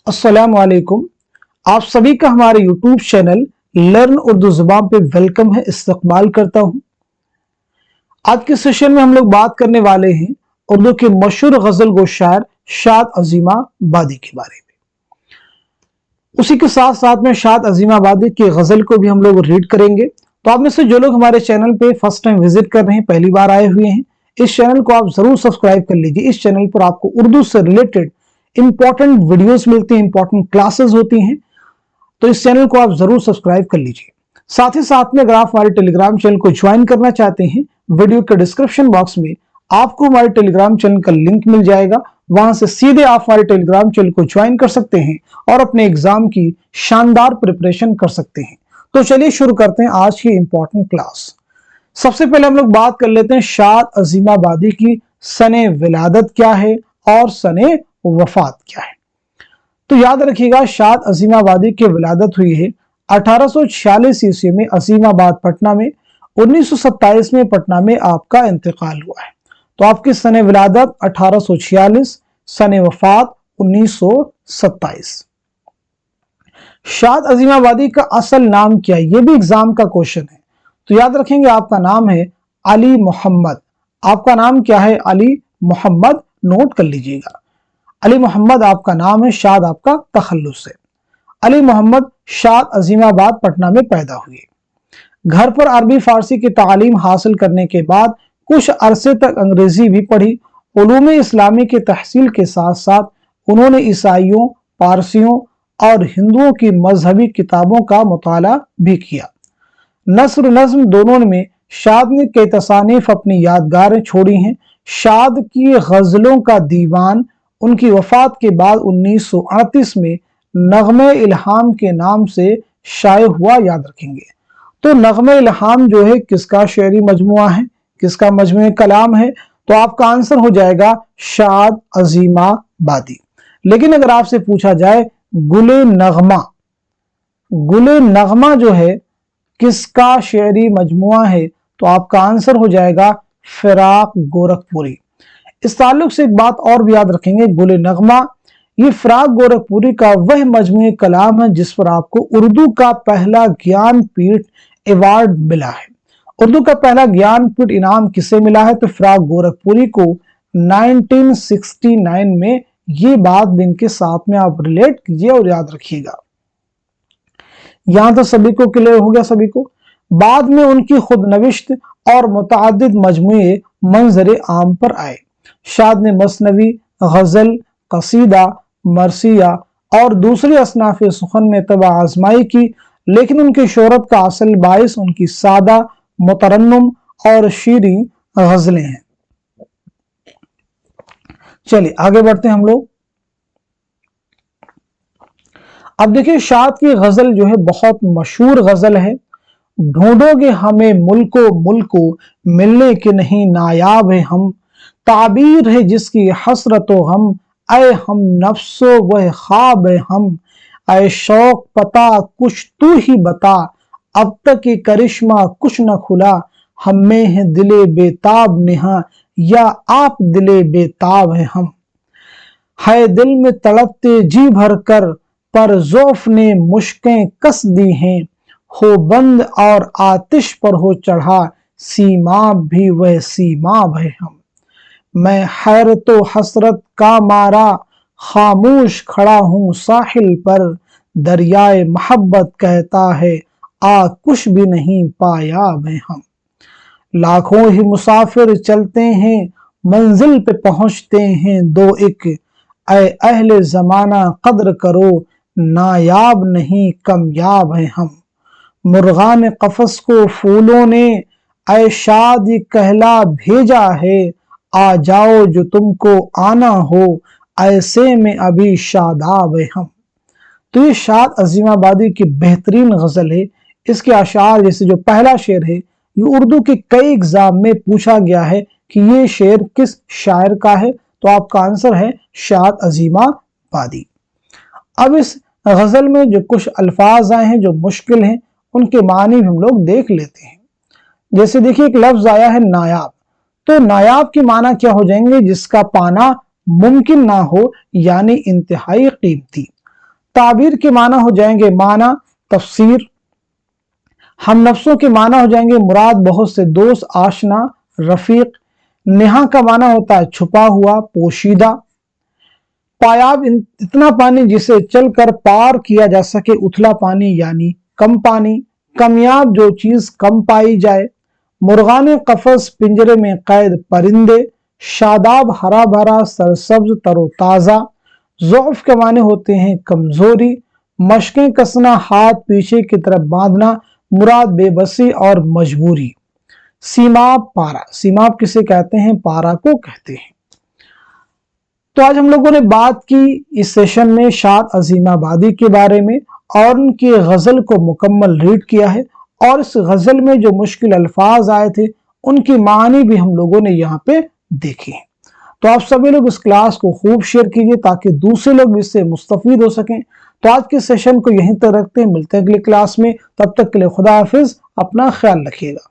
अस्सलाम वालेकुम। आप सभी का हमारे यूट्यूब चैनल लर्न उर्दू ज़ुबान पे वेलकम है, इस्तकबाल करता हूं। आज के सेशन में हम लोग बात करने वाले हैं उर्दू के मशहूर गजल गो शायर शाद अज़ीमाबादी के बारे में। उसी के साथ साथ में शाद अज़ीमाबादी की गजल को भी हम लोग रीड करेंगे। तो आप में से जो लोग हमारे चैनल पे फर्स्ट टाइम विजिट कर रहे हैं, पहली बार आए हुए हैं, इस चैनल को आप जरूर सब्सक्राइब कर लीजिए। इस चैनल पर आपको उर्दू से रिलेटेड इंपॉर्टेंट वीडियोस मिलती हैं, इंपॉर्टेंट क्लासेस होती हैं, तो इस चैनल को आप जरूर सब्सक्राइब कर लीजिए। साथ ही साथ में अगर आप हमारे टेलीग्राम चैनल को ज्वाइन करना चाहते हैं, वीडियो के डिस्क्रिप्शन बॉक्स में आपको हमारे टेलीग्राम चैनल का लिंक मिल जाएगा। वहां से सीधे आप हमारे टेलीग्राम चैनल को ज्वाइन कर सकते हैं और अपने एग्जाम की शानदार प्रिपरेशन कर सकते हैं। तो चलिए शुरू करते हैं आज की इंपॉर्टेंट क्लास। सबसे पहले हम लोग बात कर लेते हैं शाद अज़ीमाबादी की सने विलादत क्या है और सने वफात क्या है। तो याद रखिएगा, शाद अज़ीमाबादी की विलादत हुई है 1846 ईस्वी में अज़ीमाबाद पटना में। 1927 में पटना में आपका इंतकाल हुआ है। तो आपकी सने विलादत 1846, सने वफात 1927। शाद अज़ीमाबादी का असल नाम क्या है, यह भी एग्जाम का क्वेश्चन है। तो याद रखेंगे, आपका नाम है अली मोहम्मद। आपका नाम क्या है? अली मोहम्मद। नोट कर लीजिएगा, अली मोहम्मद आपका नाम है, शाद आपका तखल्लुस है। अली मोहम्मद शाद अज़ीमाबाद पटना में पैदा हुए। घर पर अरबी फारसी की तालीम हासिल करने के बाद कुछ अरसे तक अंग्रेजी भी पढ़ी। उलूम इस्लामी की तहसील के साथ साथ उन्होंने ईसाइयों, पारसियों और हिंदुओं की मजहबी किताबों का मुताला भी किया। नस्र नज्म दोनों में शाद ने कई तसानीफ अपनी यादगारें छोड़ी हैं। शाद की गजलों का दीवान उनकी वफात के बाद 1938 में नग़्मे इल्हाम के नाम से शाये हुआ। याद रखेंगे, तो नग़्मे इल्हाम जो है किसका शेरी मजमुआ है, किसका मजमुए कलाम है? तो आपका आंसर हो जाएगा शाद अज़ीमाबादी। लेकिन अगर आपसे पूछा जाए गुले नग़मा, गुले नग़मा जो है किसका शेरी मजमुआ है, तो आपका आंसर हो जाएगा फिराक गोरखपुरी। इस ताल्लुक से एक बात और भी याद रखेंगे, गुले नग़मा ये फिराक गोरखपुरी का वह मजमुए कलाम है जिस पर आपको उर्दू का पहला ज्ञानपीठ अवार्ड मिला है। उर्दू का पहला ज्ञानपीठ इनाम किसे मिला है? तो फिराक गोरखपुरी को 1969 में। ये बात भी इनके साथ में आप रिलेट कीजिए और याद रखिएगा। यहां तो सभी को क्लियर हो गया सभी को। बाद में उनकी खुदनविश्त और मुतअद्दिद मजमुए मंजर आम पर आए। शाद ने मसनवी, गजल, कसीदा, मरसिया और दूसरी असनाफ सुखन में तबा आजमाई की, लेकिन उनकी शोहरत का असल बाइस उनकी सादा, मुतरन्नुम और शीरी गजलें हैं। चलिए आगे बढ़ते हैं हम लोग। अब देखिए, शाद की गजल जो है बहुत मशहूर गजल है। ढूंढोगे हमें मुल्को मुल्को, मिलने के नहीं नायाब है हम। ताबीर है जिसकी हसरतो हम, ऐ हम नफ्सो वह ख्वाब है हम। ऐ शौक पता कुछ तू ही बता, अब तक ये करिश्मा कुछ न खुला। हम में है दिले बेताब नेहा, या आप दिले बेताब है हम। है दिल में तड़पते जी भर कर, पर ज़ौफ़ ने मुश्कें कस दी हैं। हो बंद और आतिश पर हो चढ़ा, सीमाब भी वह सीमाब है हम। मैं हैरत व हसरत का मारा, खामोश खड़ा हूँ साहिल पर। दरियाए मोहब्बत कहता है, आ कुछ भी नहीं पाया मैं हम। लाखों ही मुसाफिर चलते हैं, मंजिल पे पहुँचते हैं दो एक। ऐ अहले ज़माना कद्र करो, नायाब नहीं कमयाब है हम। मुर्गान कफस को फूलों ने, ऐ शाद कहला भेजा है। आ जाओ जो तुमको आना हो, ऐसे में अभी शादाब है हम। तो ये शाद अज़ीमाबादी की बेहतरीन गजल है। इसके अशार जैसे जो पहला शेर है, ये उर्दू के कई एग्जाम में पूछा गया है कि ये शेर किस शायर का है, तो आपका आंसर है शाद अज़ीमाबादी। अब इस गजल में जो कुछ अल्फाज आए हैं जो मुश्किल हैं, उनके मानी भी हम लोग देख लेते हैं। जैसे देखिए, एक लफ्ज आया है नायाब। तो नायाब की माना क्या हो जाएंगे? जिसका पाना मुमकिन ना हो, यानी इंतहाई कीमती। ताबीर के माना हो जाएंगे माना, तफसीर। हम नफ्सों के माना हो जाएंगे मुराद, बहुत से दोस्त, आशना, रफीक। नेहा का माना होता है छुपा हुआ, पोशीदा। पायाब इतना पानी जिसे चलकर पार किया जा सके, उथला पानी यानी कम पानी। कमियाब जो चीज कम पाई जाए। मुर्गान कफस पिंजरे में कैद परिंदे। शादाब हरा भरा, सरसब्ज तरोताजा। ज़ौफ के माने होते हैं कमजोरी। मशकें कसना हाथ पीछे की तरफ बांधना, मुराद बेबसी और मजबूरी। सीमाब पारा, सीमाब किसे कहते हैं? पारा को कहते हैं। तो आज हम लोगों ने बात की इस सेशन में शाद अजीमाबादी के बारे में और उनकी गजल को मुकम्मल रीड किया है, और इस गजल में जो मुश्किल अल्फाज आए थे उनकी मानी भी हम लोगों ने यहाँ पे देखी है। तो आप सभी लोग इस क्लास को खूब शेयर कीजिए ताकि दूसरे लोग भी इससे मुस्तफीद हो सकें। तो आज के सेशन को यहीं तक रखते हैं, मिलते हैं अगली क्लास में। तब तक के लिए खुदा हाफिज, अपना ख्याल रखिएगा।